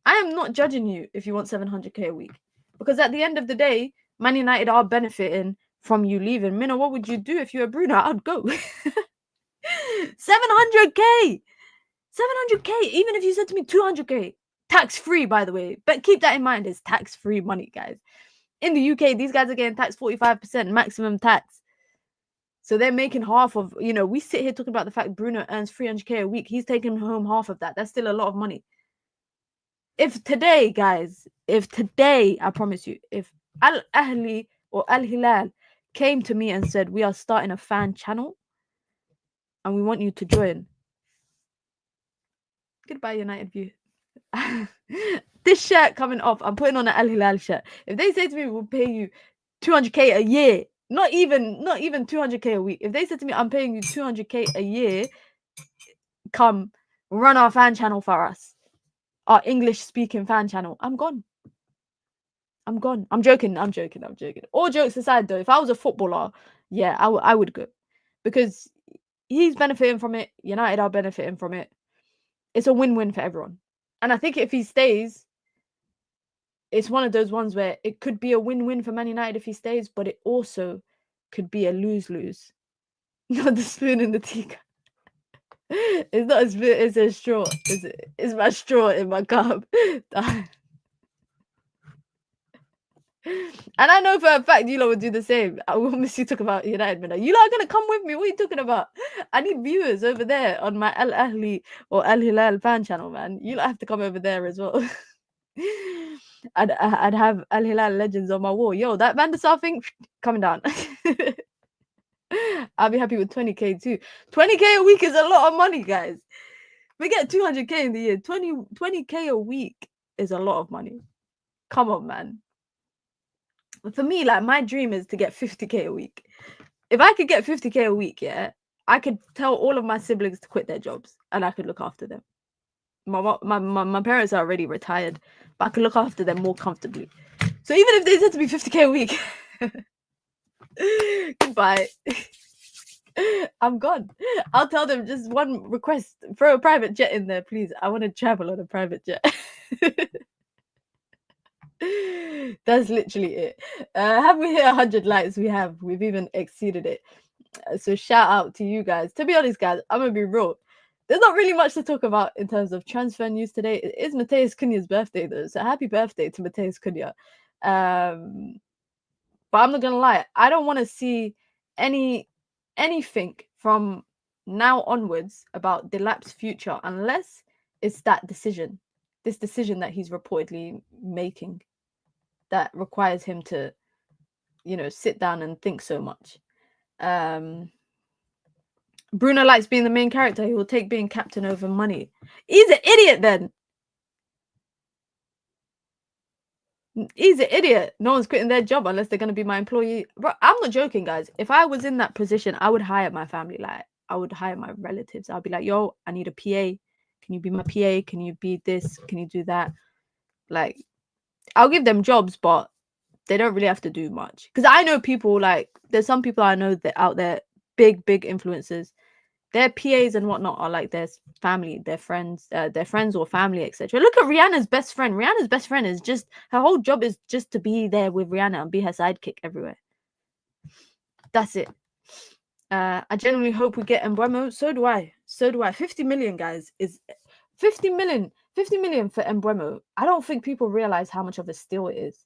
I am not judging you if you want 700k a week, because at the end of the day, Man United are benefiting from you leaving. Minna, what would you do if you were Bruno? I'd go. 700k, 700k. Even if you said to me 200k, tax free, by the way. But keep that in mind, it's tax free money, guys. In the UK, these guys are getting taxed 45% maximum tax. So they're making half of, we sit here talking about the fact Bruno earns 300k a week. He's taking home half of that. That's still a lot of money. If today, guys, I promise you, if Al Ahli or Al Hilal came to me and said, we are starting a fan channel and we want you to join. Goodbye, United View. This shirt coming off, I'm putting on an Al Hilal shirt. If they say to me, we'll pay you 200k a year, not even 200k a week. If they said to me, I'm paying you 200k a year, come run our fan channel for us, our English speaking fan channel, I'm gone. I'm joking. All jokes aside, though, if I was a footballer, yeah, I would go, because he's benefiting from it. United are benefiting from it. It's a win-win for everyone. And I think if he stays, it's one of those ones where it could be a win-win for Man United if he stays, but it also could be a lose-lose. Not the spoon in the teacup. It's not a spoon, it's a straw. It's my straw in my cup. And I know for a fact you lot would do the same. I will miss you talk about United, man. You lot are gonna come with me. What are you talking about? I need viewers over there on my Al Ahli or Al Hilal fan channel, man. You lot have to come over there as well. I'd have Al Hilal legends on my wall. Yo, that Van der Sar thing coming down. I'll be happy with 20k too. 20k a week is a lot of money, guys. We get 200k in the year. 20k a week is a lot of money. Come on, man. For me, like, my dream is to get 50k a week. If I could get 50k a week, yeah, I could tell all of my siblings to quit their jobs and I could look after them. My parents are already retired, but I could look after them more comfortably. So even if they said to me 50k a week, goodbye. I'm gone. I'll tell them just one request: throw a private jet in there, please. I want to travel on a private jet. That's literally it. Have we hit 100 likes? We have. We've even exceeded it. So shout out to you guys. To be honest, guys, I'm gonna be real. There's not really much to talk about in terms of transfer news today. It is Mateus Cunha's birthday, though, so happy birthday to Mateus Cunha. But I'm not gonna lie, I don't want to see anything from now onwards about Delap's future unless it's this decision that he's reportedly making that requires him to, sit down and think so much. Bruno likes being the main character. He will take being captain over money. He's an idiot then. He's an idiot. No one's quitting their job unless they're going to be my employee. Bro, I'm not joking, guys. If I was in that position, I would hire my family. Like, I would hire my relatives. I'd be like, yo, I need a PA. Can you be my PA? Can you be this? Can you do that? Like, I'll give them jobs, but they don't really have to do much. Because I know people, like, there's some people I know that out there, big influencers. Their PAs and whatnot are like their family, their friends or family, etc. Look at Rihanna's best friend. Rihanna's best friend is just, her whole job is just to be there with Rihanna and be her sidekick everywhere. That's it. I genuinely hope we get Mbeumo. So do I. 50 million, guys, is 50 million for Mbeumo. I don't think people realize how much of a steal it is.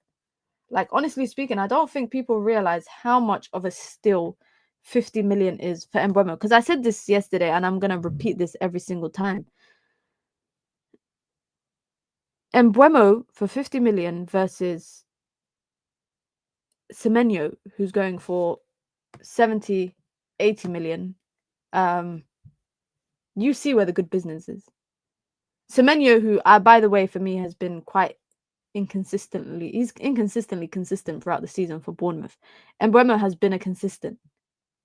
Like, honestly speaking, I don't think people realize how much of a steal 50 million is for Mbeumo. Because I said this yesterday and I'm going to repeat this every single time. Mbeumo for 50 million versus Semenyo, who's going for 70, 80 million. You see where the good business is. Semenyo, who, by the way, for me has been quite he's inconsistently consistent throughout the season for Bournemouth. Mbeumo has been consistent.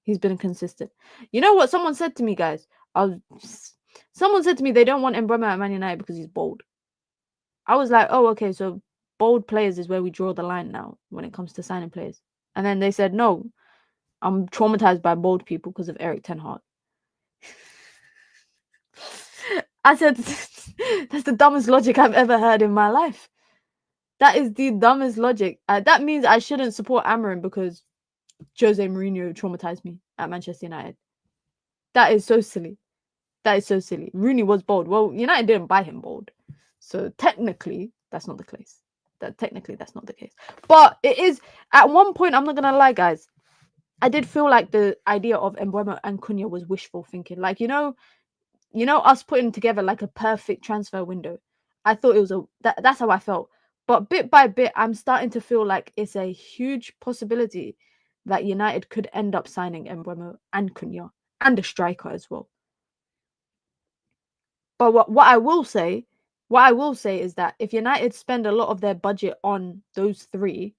He's been consistent. You know what someone said to me, guys? Someone said to me they don't want Mbeumo at Man United because he's bold. I was like, oh, okay, so bold players is where we draw the line now when it comes to signing players. And then they said, no, I'm traumatized by bold people because of Erik ten Hag. I said, That's the dumbest logic I've ever heard in my life. That is the dumbest logic. That means I shouldn't support Amorim because Jose Mourinho traumatized me at Manchester United. That is so silly. That is so silly. Rooney was bold. Well, United didn't buy him bold. So technically, that's not the case. That's not the case. But it is, at one point, I'm not going to lie, guys. I did feel like the idea of Mbeumo and Cunha was wishful thinking. Like, you know, us putting together like a perfect transfer window. I thought it was that's how I felt. But bit by bit, I'm starting to feel like it's a huge possibility that United could end up signing Mbeumo and Cunha and a striker as well. But what I will say is that if United spend a lot of their budget on those three,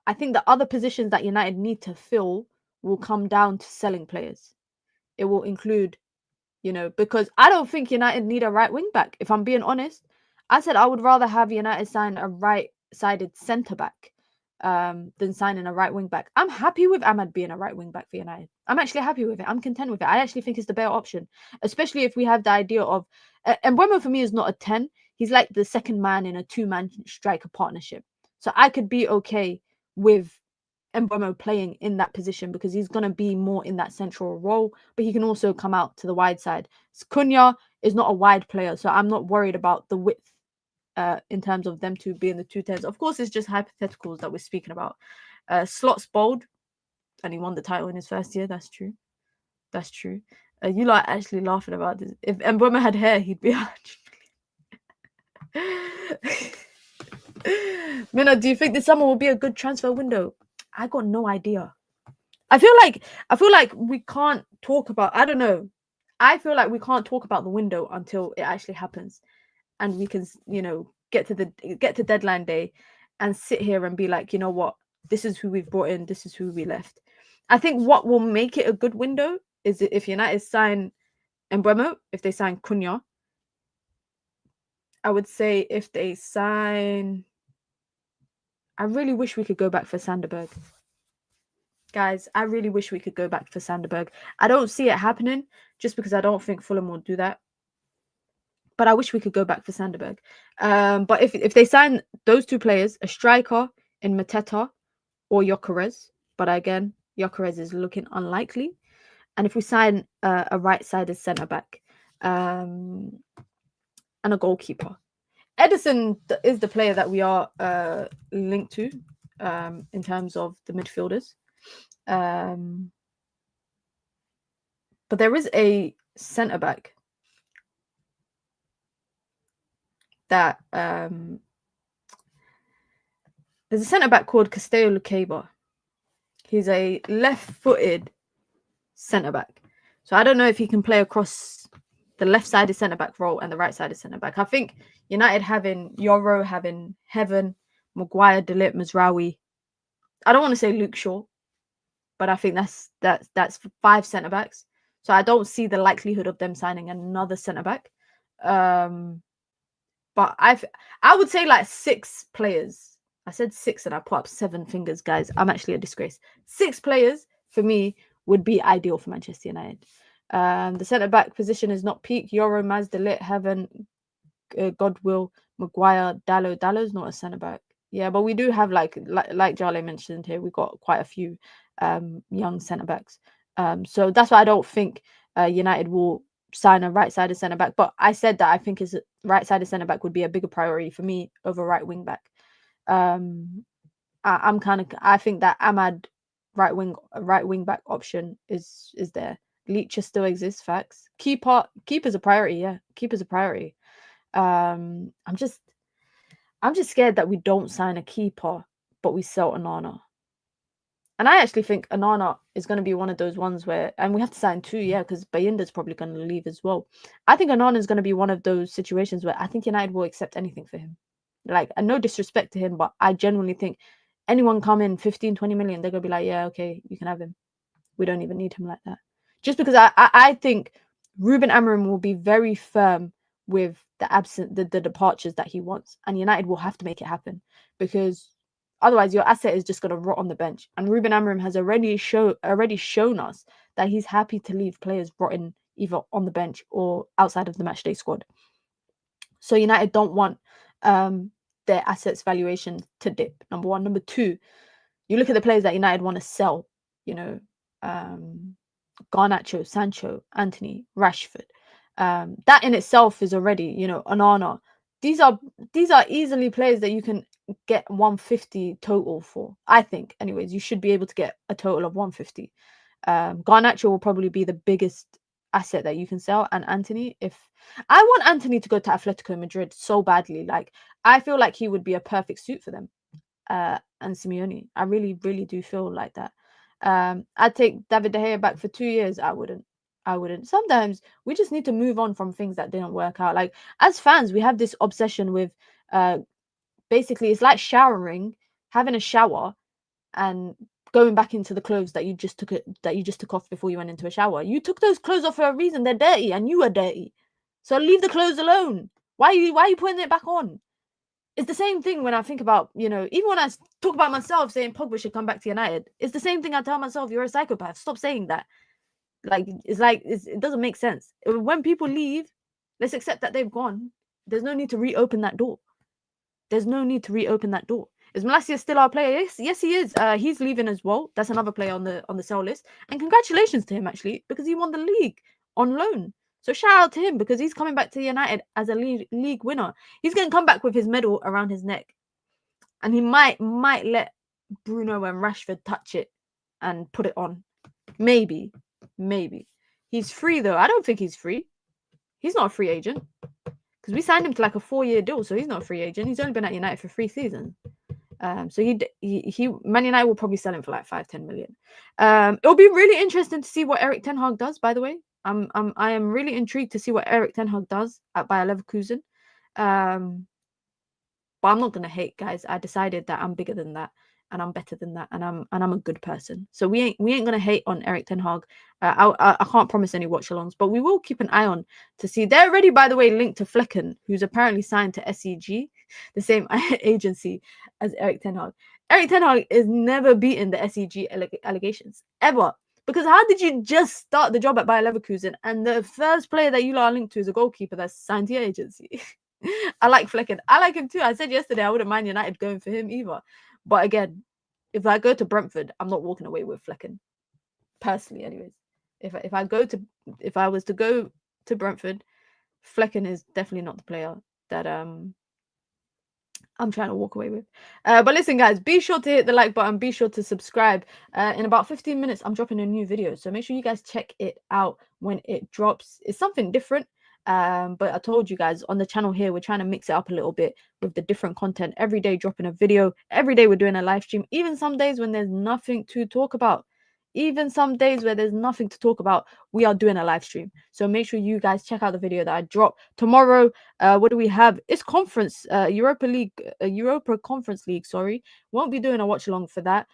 I think the other positions that United need to fill will come down to selling players. It will include, because I don't think United need a right wing back. If I'm being honest, I said I would rather have United sign a right-sided centre back than signing a right wing back. I'm happy with Ahmad being a right wing back for United. I'm actually happy with it. I'm content with it. I actually think it's the better option, especially if we have the idea of. And Mbeumo for me is not a 10. He's like the second man in a two-man striker partnership. So I could be okay with Mbeumo playing in that position because he's going to be more in that central role, but he can also come out to the wide side. Cunha is not a wide player, so I'm not worried about the width in terms of them two being the 210s. Of course, it's just hypotheticals that we're speaking about. Slot's bold, and he won the title in his first year. That's true. That's true. You lot are actually laughing about this. If Mbeumo had hair, he'd be 100 million. Mina, do you think this summer will be a good transfer window? I got no idea. I feel like we can't talk about. I don't know. I feel like we can't talk about the window until it actually happens, and we can, get to deadline day, and sit here and be like, you know what, this is who we've brought in, this is who we left. I think what will make it a good window is if United sign Mbeumo, if they sign Cunha. I would say if they sign. I really wish we could go back for Sanderberg. Guys, I really wish we could go back for Sanderberg. I don't see it happening just because I don't think Fulham will do that. But I wish we could go back for Sanderberg. But if they sign those two players, a striker in Mateta or Gyökeres, but again, Gyökeres is looking unlikely. And if we sign a right-sided centre-back and a goalkeeper. Edison is the player that we are linked to in terms of the midfielders. But there is a centre-back that there's a centre-back called Castello Lucaba. He's a left-footed centre-back. So I don't know if he can play across the left-sided centre-back role and the right-sided centre-back. I think United having Yoro, having Heaven, Maguire, Delap, Mazraoui. I don't want to say Luke Shaw, but I think that's 5 centre-backs. So I don't see the likelihood of them signing another centre-back. But I would say like 6 players. I said 6 and I put up 7 fingers, guys. I'm actually a disgrace. 6 players for me would be ideal for Manchester United. The centre-back position is not peak. Yoro, Mazdalit, Heaven, Godwill, Maguire, Dallo. Dallo's not a centre-back. Yeah, but we do have, like Jale mentioned here, we've got quite a few young centre-backs. So that's why I don't think United will sign a right-sided centre-back. But I said that I think his right-sided centre-back would be a bigger priority for me over right wing-back. I think that Ahmad right wing-back option is there. Leacher still exists, facts. Keeper's a priority, yeah. Keeper's a priority. I'm just scared that we don't sign a keeper, but we sell Onana. And I actually think Onana is going to be one of those ones where, and we have to sign 2, yeah, because Bayinda's probably going to leave as well. I think Onana is going to be one of those situations where I think United will accept anything for him. Like, and no disrespect to him, but I genuinely think anyone come in 15, 20 million, they're going to be like, yeah, okay, you can have him. We don't even need him like that. Just because I think Ruben Amorim will be very firm with the departures that he wants, and United will have to make it happen because otherwise your asset is just going to rot on the bench. And Ruben Amorim has already shown us that he's happy to leave players rotting either on the bench or outside of the matchday squad. So United don't want their assets valuation to dip. Number one. Number two, you look at the players that United want to sell. You know, Garnacho, Sancho, Anthony, Rashford. That in itself is already, you know, an honor. These are easily players that you can get 150 total for. I think, anyways, you should be able to get a total of 150. Garnacho will probably be the biggest asset that you can sell, and Anthony. If I want Anthony to go to Atletico Madrid so badly, like I feel like he would be a perfect suit for them. And Simeone, I really, really do feel like that. I'd take David De Gea back for 2 years. I wouldn't. Sometimes we just need to move on from things that didn't work out. Like as fans, we have this obsession with basically it's like showering, having a shower, and going back into the clothes that you just took off before you went into a shower. You took those clothes off for a reason. They're dirty, and you were dirty. So leave the clothes alone. Why are you putting it back on? It's the same thing when I think about, you know, even when I talk about myself saying Pogba should come back to United, it's the same thing I tell myself, you're a psychopath. Stop saying that. It doesn't make sense. When people leave, let's accept that they've gone. There's no need to reopen that door. Is Malacia still our player? Yes, he is. He's leaving as well. That's another player on the sell list. And congratulations to him, actually, because he won the league on loan. So shout out to him because he's coming back to United as a league winner. He's going to come back with his medal around his neck. And he might let Bruno and Rashford touch it and put it on. Maybe. He's free, though. I don't think he's free. He's not a free agent. Because we signed him to like a 4-year deal, so he's not a free agent. He's only been at United for 3 seasons. So Man United will probably sell him for like 5-10 million. It'll be really interesting to see what Erik ten Hag does, by the way. I am really intrigued to see what Erik ten Hag does at Bayer Leverkusen. But I'm not gonna hate, guys. I decided that I'm bigger than that, and I'm better than that, and I'm a good person. So we ain't gonna hate on Erik ten Hag. I can't promise any watch alongs, but we will keep an eye on to see. They're already, by the way, linked to Flecken, who's apparently signed to SEG, the same agency as Erik ten Hag. Erik ten Hag is never beaten the SEG allegations ever. Because how did you just start the job at Bayer Leverkusen and the first player that you are linked to is a goalkeeper that's signed to your agency? I like Flecken. I like him too. I said yesterday I wouldn't mind United going for him either. But again, if I go to Brentford, I'm not walking away with Flecken. Personally, anyways. If I was to go to Brentford, Flecken is definitely not the player that I'm trying to walk away with. But listen, guys, be sure to hit the like button. Be sure to subscribe. In about 15 minutes, I'm dropping a new video. So make sure you guys check it out when it drops. It's something different. But I told you guys on the channel here, we're trying to mix it up a little bit with the different content. Every day dropping a video. Every day we're doing a live stream. Even some days when there's nothing to talk about. We are doing a live stream. So make sure you guys check out the video that I dropped tomorrow. What do we have? It's conference, Europa Conference League, sorry. Won't be doing a watch along for that.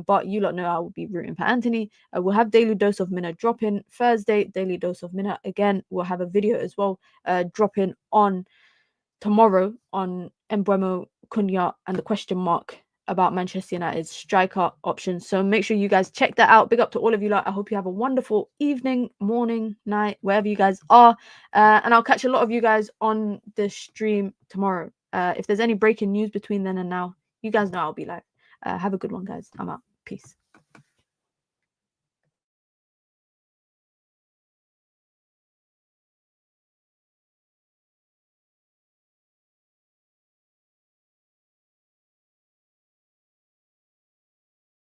But you lot know I will be rooting for Anthony. We'll have Daily Dose of Mina dropping Thursday. Daily Dose of Mina again. We'll have a video as well dropping on tomorrow on Mbeumo, Cunha, and the question mark about Manchester United's striker options. So make sure you guys check that out. Big up to all of you lot. I hope you have a wonderful evening, morning, night, wherever you guys are. And I'll catch a lot of you guys on the stream tomorrow. If there's any breaking news between then and now, you guys know I'll be live. Have a good one, guys. I'm out. Peace.